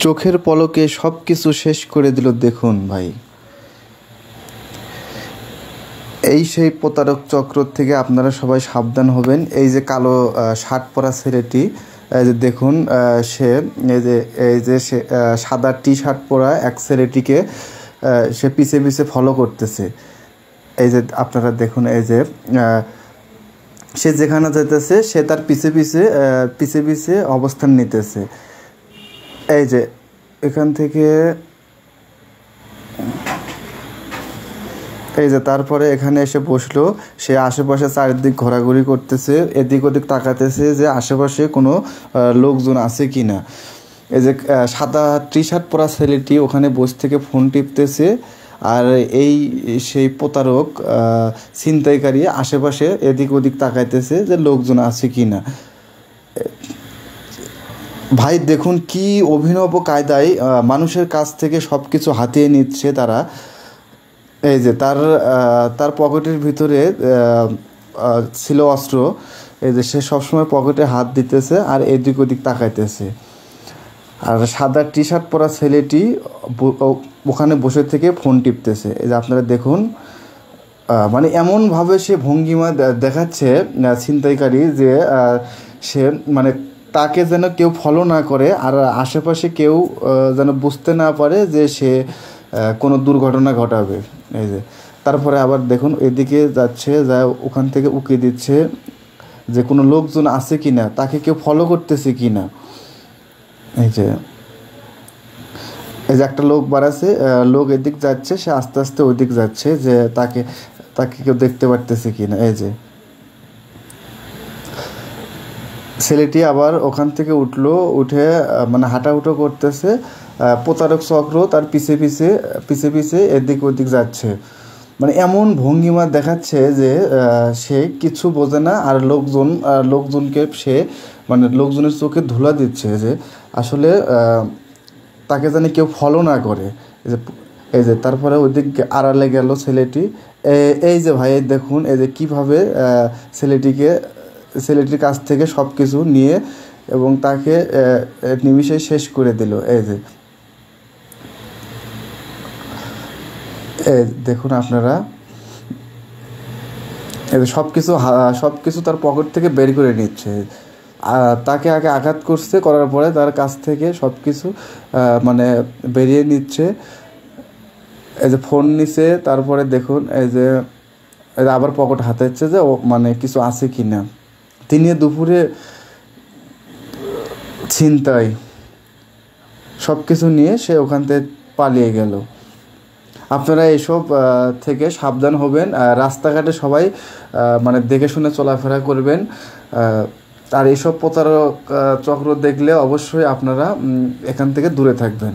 চোখের পলকে সব কিছু শেষ করে দিল। দেখুন ভাই, এই সেই প্রতারক চক্র থেকে আপনারা সবাই সাবধান হবেন। এই যে কালো শার্ট পরা ছেলেটি, এই যে দেখুন, সে সাদা টি শার্ট পরা এক ছেলেটিকে সে পিছে পিছে ফলো করতেছে। এই যে আপনারা দেখুন, এই যে সে যেখানে যেতেছে সে তার পিছে পিছে অবস্থান নিতেছে। এই যে এখান থেকে এই যে তারপরে এখানে এসে বসলো। সে আশেপাশে চারিদিক ঘোরাঘুরি করতেছে, এদিক ওদিক তাকাতেছে যে আশেপাশে কোনো লোকজন আছে কি না। এই যে সাদা টি শার্ট পরা ছেলেটি ওখানে বসে থেকে ফোন টিপতেছে, আর এই সেই প্রতারক ছিনতাইকারী আশেপাশে এদিক ওদিক তাকাইতেছে যে লোকজন আছে কি না। ভাই দেখুন কি অভিনব কায়দায় মানুষের কাছ থেকে সব কিছু হাতিয়ে নিচ্ছে তারা। এই যে তার পকেটের ভিতরে ছিল অস্ত্র। এই যে সে সবসময় পকেটে হাত দিতেছে আর এদিক ওদিক তাকাইতেছে। আর সাদা টি শার্ট পরা ছেলেটি ওখানে বসে থেকে ফোন টিপতেছে। এই যে আপনারা দেখুন, মানে এমনভাবে সে ভঙ্গিমা দেখাচ্ছে ছিনতাইকারী যে সে মানে তাকে যেন কেউ ফলো না করে আর আশেপাশে কেউ যেন বুঝতে না পারে যে সে কোনো দুর্ঘটনা ঘটাবে। এই যে তারপরে আবার দেখুন এদিকে যাচ্ছে, যা ওখান থেকে উকি দিচ্ছে যে কোনো লোকজন আছে কি না, তাকে কেউ ফলো করতেছে কি না। এই যে একটা লোক বাড়াচ্ছে, লোক এদিক যাচ্ছে, সে আস্তে আস্তে ওইদিক যাচ্ছে যে তাকে কেউ দেখতে পারতেছে কি না। এই যে ছেলেটি আবার ওখান থেকে উঠে মানে হাঁটাহুটো করতেছে। প্রতারক চক্র তার পিছে পিছে এদিক ওদিক যাচ্ছে, মানে এমন ভঙ্গিমা দেখাচ্ছে যে সে কিছু বোঝে না। আর লোকজনকে সে মানে লোকজনের চোখে ধুলা দিচ্ছে যে আসলে তাকে যেন কেউ ফলো না করে। এই যে তারপরে ওইদিক আড়ালে গেল ছেলেটি। এই যে ভাই দেখুন, এই যে কীভাবে ছেলেটির কাছ থেকে সব কিছু নিয়ে এবং তাকে নিমিষে শেষ করে দিল। এই যে দেখুন আপনারা, এই যে সব কিছু তার পকেট থেকে বের করে নিচ্ছে। তাকে আগে আঘাত করার পরে তার কাছ থেকে সব কিছু মানে বেরিয়ে নিচ্ছে। এই যে ফোন নিছে, তারপরে দেখুন এই যে আবার পকেট হাতাচ্ছে যে মানে কিছু আছে কি না। তিনি দুপুরে ছিনতাই সব কিছু নিয়ে সে ওখান থেকে পালিয়ে গেল। আপনারা এসব থেকে সাবধান হবেন। রাস্তাঘাটে সবাই মানে দেখে শুনে চলাফেরা করবেন। আর এসব প্রতারক চক্র দেখলে অবশ্যই আপনারা এখান থেকে দূরে থাকবেন।